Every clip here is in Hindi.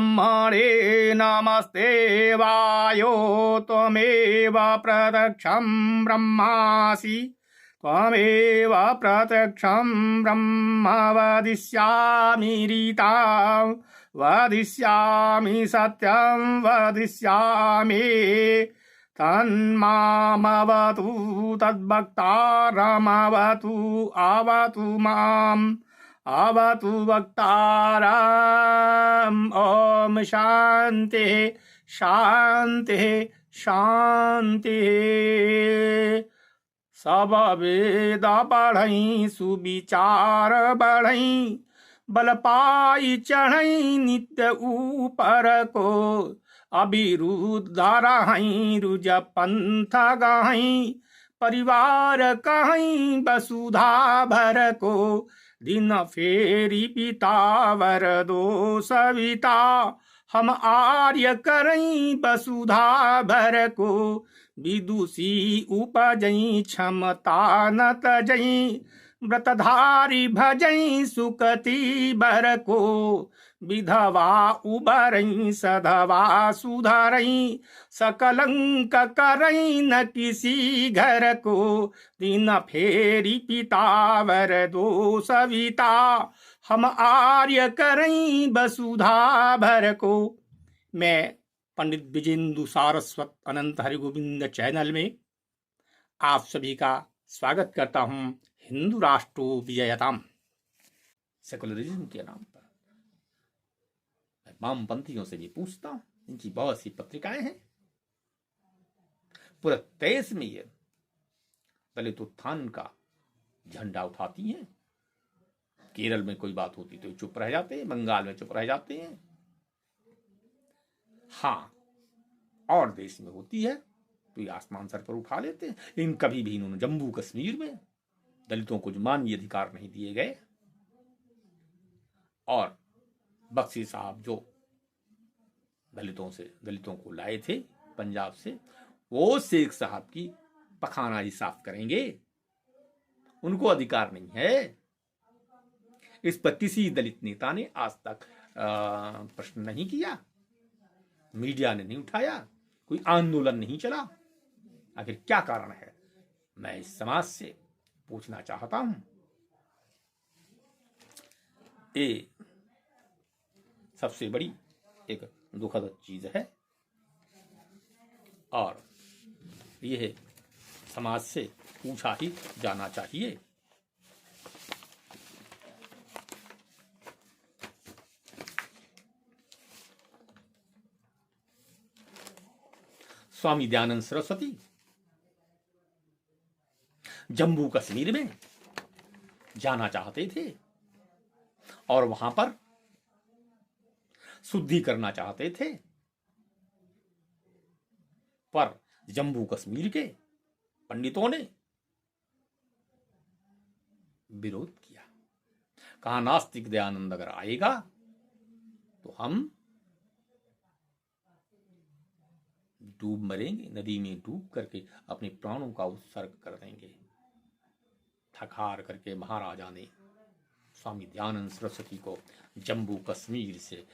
ब्रह्मणे नमस्ते वायो त्वमेव प्रत्यक्षं ब्रह्मासि त्वमेव प्रत्यक्षं ब्रह्म वदिष्यामि रीतां वदिष्यामि सत्यं वदिष्यामि तन्मामवतु तद्भक्तारमवतु अवतु माम् अवतु वक्तारम्। ॐ शान्तिः शान्तिः शान्तिः। सब वेद पढ़ई सुविचार बढ़ई बल पाई चढ़ई नित्य ऊपर को अभिरुद्ध रहई रुज पंथ गहई परिवार कहीं वसुधा भर को दिन फेरी पिता वर दो सविता हम आर्य करई वसुधा भर को विदुषी उपजई क्षमता न तजई व्रतधारी भजई सुकति बर को विधवा उबरई सधवा सुधरई सकलंक करई न किसी घर को दिन फेरी पितावर दो सविता हम आर्य करई वसुधा भर को। मैं पंडित विजेंदु सारस्वत अनंत हरिगोविंद चैनल में आप सभी का स्वागत करता हूं। हिंदू राष्ट्रो विजयताम। सेकुलरिज्म के नाम पर मैं वामपंथियों से भी पूछता हूं, इनकी बहुत सी पत्रिकाएं हैं, पूरे देश में ये दलित उत्थान का झंडा उठाती हैं। केरल में कोई बात होती तो चुप रह जाते हैं, बंगाल में चुप रह जाते हैं। हाँ, और देश में होती है तो ये आसमान सर पर उठा लेते हैं। लेकिन कभी भी इन्होंने जम्मू कश्मीर में दलितों को जो मानवीय अधिकार नहीं दिए गए, और बख्शी साहब जो दलितों को लाए थे पंजाब से, वो शेख साहब की पखाना ही साफ करेंगे, उनको अधिकार नहीं है। इस पर किसी दलित नेता ने आज तक प्रश्न नहीं किया, मीडिया ने नहीं उठाया, कोई आंदोलन नहीं चला। आखिर क्या कारण है, मैं इस समाज से पूछना चाहता हूं। ये सबसे बड़ी एक दुखद चीज है और यह समाज से पूछा ही जाना चाहिए। स्वामी दयानंद सरस्वती जम्मू कश्मीर में जाना चाहते थे और वहां पर शुद्धि करना चाहते थे, पर जम्मू कश्मीर के पंडितों ने विरोध किया। कहा नास्तिक दयानंद अगर आएगा तो हम डूब मरेंगे, नदी में डूब करके अपने प्राणों का उत्सर्ग कर देंगे। ठकहार करके महाराजा ने स्वामी दयानंद सरस्वती को जम्मू कश्मीर से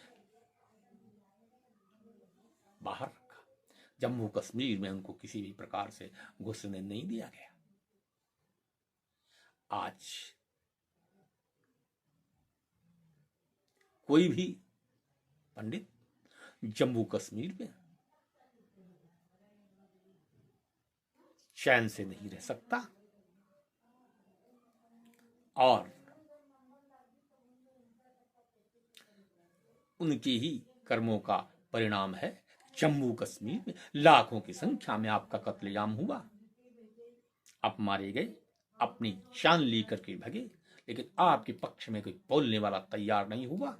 बाहर रखा। जम्मू कश्मीर में उनको किसी भी प्रकार से घुसने नहीं दिया गया। आज कोई भी पंडित जम्मू कश्मीर में चैन से नहीं रह सकता, और उनके ही कर्मों का परिणाम है जम्मू कश्मीर में लाखों की संख्या में आपका कत्लेआम हुआ। आप मारे गए, अपनी जान लेकर के भगे, लेकिन आपके पक्ष में कोई बोलने वाला तैयार नहीं हुआ।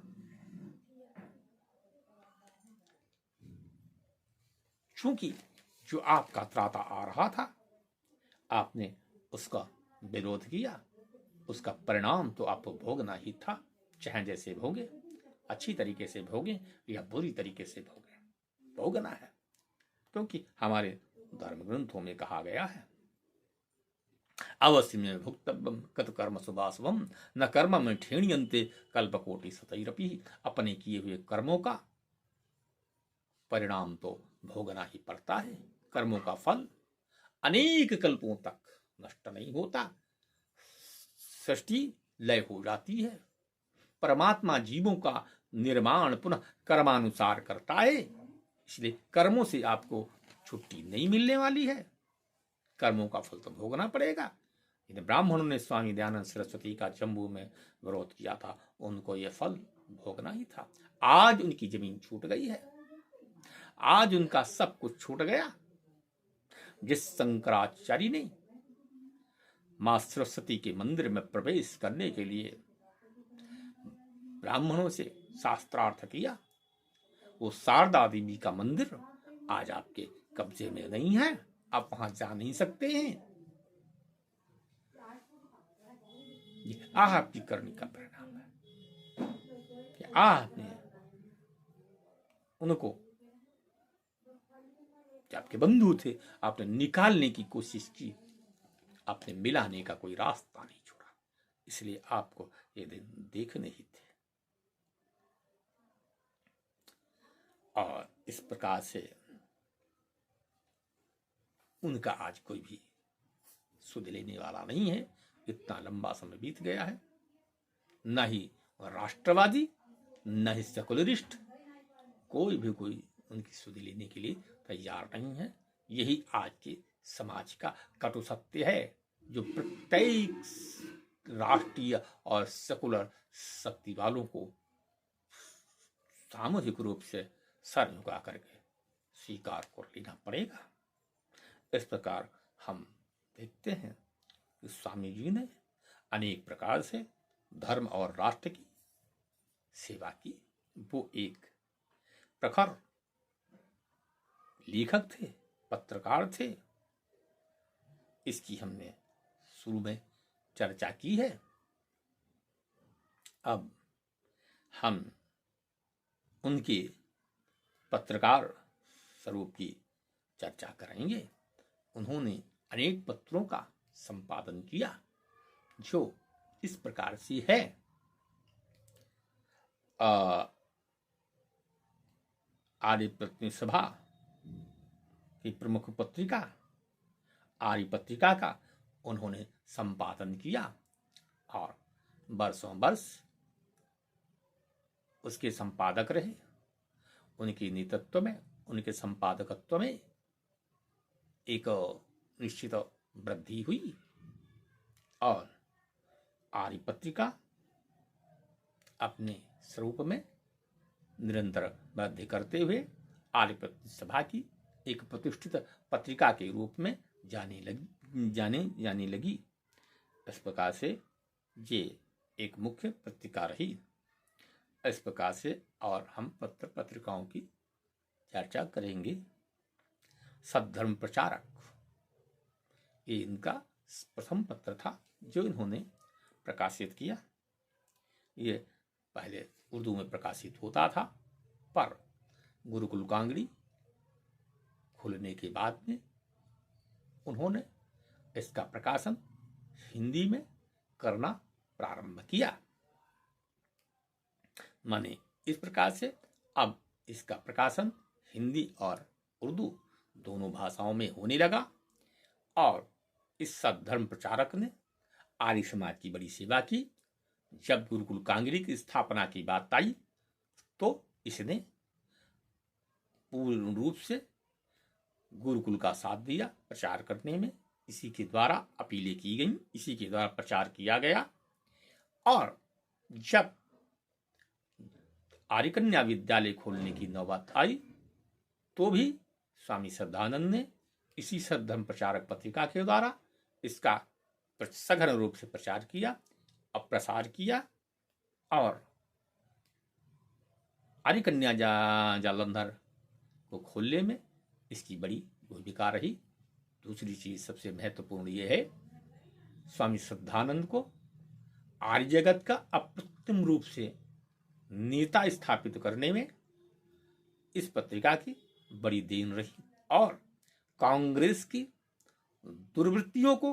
चूंकि जो आपका त्राता आ रहा था, आपने उसका विरोध किया, उसका परिणाम तो आपको भोगना ही था। चाहे जैसे भोगे, अच्छी तरीके से भोगे या बुरी तरीके से भोगे, भोगना है। क्योंकि हमारे धर्म ग्रंथों में कहा गया है, अवश्य में भुक्तव्यम कत कर्म शुभाशुभम न कर्म में ठेणियंते कल्पकोटि सतैरपि। अपने किए हुए कर्मों का परिणाम तो भोगना ही पड़ता है। कर्मों का फल अनेक कल्पों तक नष्ट नहीं होता, सृष्टि लय हो जाती है। परमात्मा जीवों का निर्माण पुनः कर्मानुसार करता है, इसलिए कर्मों से आपको छुट्टी नहीं मिलने वाली है। कर्मों का फल तो भोगना पड़ेगा। इन ब्राह्मणों ने स्वामी दयानंद सरस्वती का जम्मू में विरोध किया था, उनको यह फल भोगना ही था। आज उनकी जमीन छूट गई है, आज उनका सब कुछ छूट गया। जिस शंकराचार्य ने मां सरस्वती के मंदिर में प्रवेश करने के लिए ब्राह्मणों से शास्त्रार्थ किया, वो शारदा देवी का मंदिर आज आपके कब्जे में नहीं है, आप वहां जा नहीं सकते हैं। ये आपकी करनी का परिणाम है कि आपने उनको, जो आपके बंधु थे, आपने निकालने की कोशिश की, आपने मिलाने का कोई रास्ता नहीं छोड़ा, इसलिए आपको ये दिन देखने ही थे। और इस प्रकार से उनका आज कोई भी सुध लेने वाला नहीं है। इतना लंबा समय बीत गया है, न ही राष्ट्रवादी न ही सेकुलरिस्ट कोई उनकी सुध लेने के लिए तैयार नहीं है। यही आज के समाज का कटु सत्य है, जो प्रत्येक राष्ट्रीय और सेकुलर शक्ति वालों को सामूहिक रूप से सर झुका करके स्वीकार कर लेना पड़ेगा। इस प्रकार हम देखते हैं कि स्वामी जी ने अनेक प्रकार से धर्म और राष्ट्र की सेवा की। वो एक प्रखर लेखक थे, पत्रकार थे। इसकी हमने शुरू में चर्चा की है। अब हम उनके पत्रकार स्वरूप की चर्चा करेंगे। उन्होंने अनेक पत्रों का संपादन किया, जो इस प्रकार से है। आर्य प्रतिनिधि सभा की प्रमुख पत्रिका आर्य पत्रिका का उन्होंने संपादन किया और वर्षों वर्ष उसके संपादक रहे। उनके नेतृत्व में, उनके संपादकत्व में एक निश्चित वृद्धि हुई और आर्य पत्रिका अपने स्वरूप में निरंतर वृद्धि करते हुए आर्य प्रतिनिधि सभा की एक प्रतिष्ठित पत्रिका के रूप में जाने लगी। इस प्रकार से ये एक मुख्य पत्रिका रही। इस प्रकार से और हम पत्रिकाओं की चर्चा करेंगे। सद्धर्म प्रचारक, ये इनका प्रथम पत्र था जो इन्होंने प्रकाशित किया। ये पहले उर्दू में प्रकाशित होता था, पर गुरुकुल कांगड़ी खुलने के बाद में उन्होंने इसका प्रकाशन हिंदी में करना प्रारंभ किया। माने इस प्रकार से अब इसका प्रकाशन हिंदी और उर्दू दोनों भाषाओं में होने लगा और इस सद्धर्म प्रचारक ने आर्य समाज की बड़ी सेवा की। जब गुरुकुल कांगड़ी की स्थापना की बात आई तो इसने पूर्ण रूप से गुरुकुल का साथ दिया प्रचार करने में। इसी के द्वारा अपीलें की गई, इसी के द्वारा प्रचार किया गया। और जब आर्य कन्या विद्यालय खोलने की नौबत आई तो भी स्वामी श्रद्धानंद ने इसी सद्धर्म प्रचारक पत्रिका के द्वारा इसका सघन रूप से प्रचार किया और प्रसार किया। और आर्य कन्या जालंधर को खोलने में इसकी बड़ी भूमिका रही। दूसरी चीज सबसे महत्वपूर्ण यह है, स्वामी श्रद्धानंद को आर्य जगत का अप्रतिम रूप से नेता स्थापित करने में इस पत्रिका की बड़ी देन रही और कांग्रेस की दुर्वृत्तियों को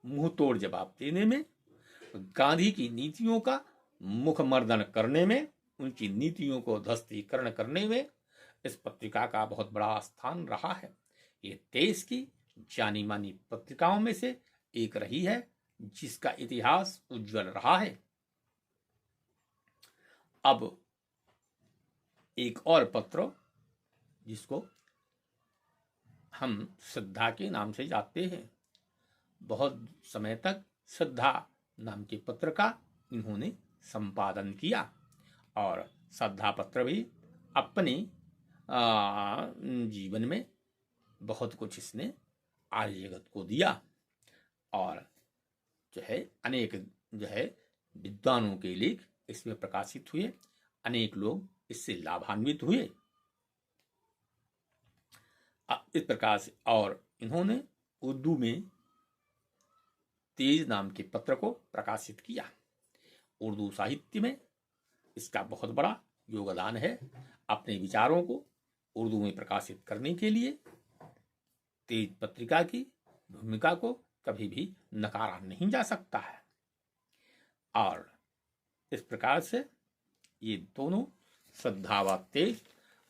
मुंह तोड़ जवाब देने में, गांधी की नीतियों का मुखमर्दन करने में, उनकी नीतियों को ध्वस्तीकरण करने में इस पत्रिका का बहुत बड़ा स्थान रहा है। ये देश की जानी मानी पत्रिकाओं में से एक रही है जिसका इतिहास उज्जवल रहा है। अब एक और पत्र जिसको हम श्रद्धा के नाम से जानते हैं, बहुत समय तक श्रद्धा नाम के पत्र का इन्होंने संपादन किया और श्रद्धा पत्र भी अपने जीवन में बहुत कुछ इसने आर्य जगत को दिया और अनेक विद्वानों के लेख इसमें प्रकाशित हुए, अनेक लोग इससे लाभान्वित हुए। इस प्रकार से और इन्होंने उर्दू में तेज नाम के पत्र को प्रकाशित किया। उर्दू साहित्य में इसका बहुत बड़ा योगदान है। अपने विचारों को उर्दू में प्रकाशित करने के लिए तेज पत्रिका की भूमिका को कभी भी नकारा नहीं जा सकता है। और इस प्रकार से ये दोनों श्रद्धा व तेज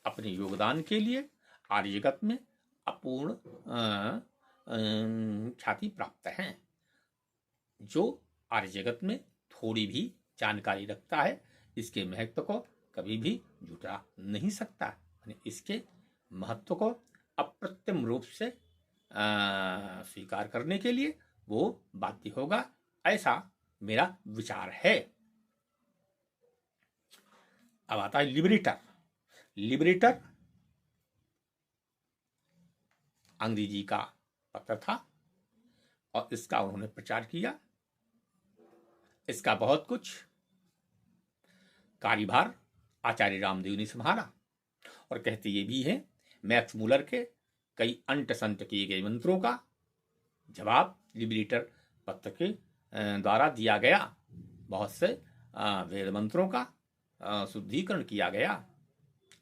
अपने योगदान के लिए आर्य जगत में अपूर्ण ख्याति प्राप्त हैं। जो आर्य जगत में थोड़ी भी जानकारी रखता है इसके महत्व को कभी भी झुठला नहीं सकता, इसके महत्व को अप्रतिम रूप से स्वीकार करने के लिए वो बाध्य होगा, ऐसा मेरा विचार है। अब आता है लिबरेटर। लिबरेटर अंग्रेजी का पत्र था और इसका उन्होंने प्रचार किया। इसका बहुत कुछ कार्यभार आचार्य रामदेव ने संभाला और कहते ये भी है मैक्स मूलर के कई अंट संट किए गए मंत्रों का जवाब लिबरेटर पत्र के द्वारा दिया गया। बहुत से वेद मंत्रों का शुद्धिकरण किया गया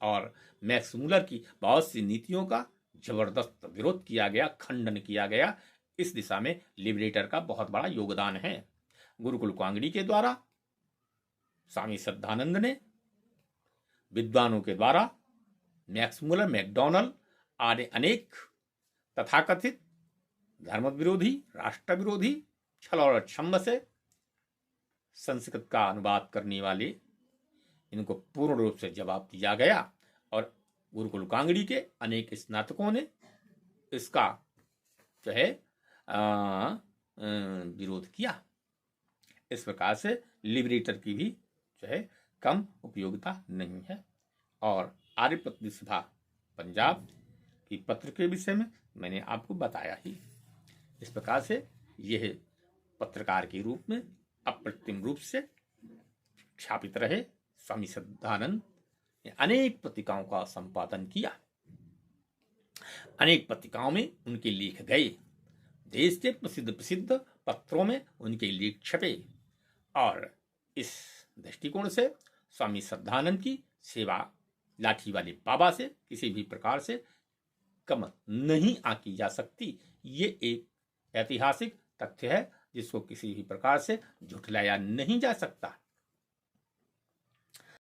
और मैक्स मूलर की बहुत सी नीतियों का जबरदस्त विरोध किया गया, खंडन किया गया। इस दिशा में लिबरेटर का बहुत बड़ा योगदान है। गुरुकुल कांगड़ी के द्वारा स्वामी श्रद्धानंद ने विद्वानों के द्वारा मैक्स मूलर, मैकडॉनल्ड आदि अनेक तथाकथित धर्म विरोधी, राष्ट्र विरोधी छल और छम्म से संस्कृत का अनुवाद करने वाले इनको पूर्ण रूप से जवाब दिया गया और गुरुकुल कांगड़ी के अनेक स्नातकों ने इसका विरोध किया। इस प्रकार से लिबरेटर की भी कम उपयोगिता नहीं है। और आर्य प्रतिष्ठा पंजाब की पत्र के विषय में मैंने आपको बताया ही। इस प्रकार से यह पत्रकार के रूप में अप्रतिम रूप से ख्यापित रहे। स्वामी श्रद्धानंद ने अनेक पत्रिकाओं का संपादन किया, अनेक पत्रिकाओं में उनके लेख गए, देश के प्रसिद्ध प्रसिद्ध पत्रों में उनके लेख छपे और इस दृष्टिकोण से स्वामी श्रद्धानंद की सेवा लाठी वाले बाबा से किसी भी प्रकार से कम नहीं आंकी जा सकती। ये एक ऐतिहासिक तथ्य है जिसको किसी भी प्रकार से झुठलाया नहीं जा सकता।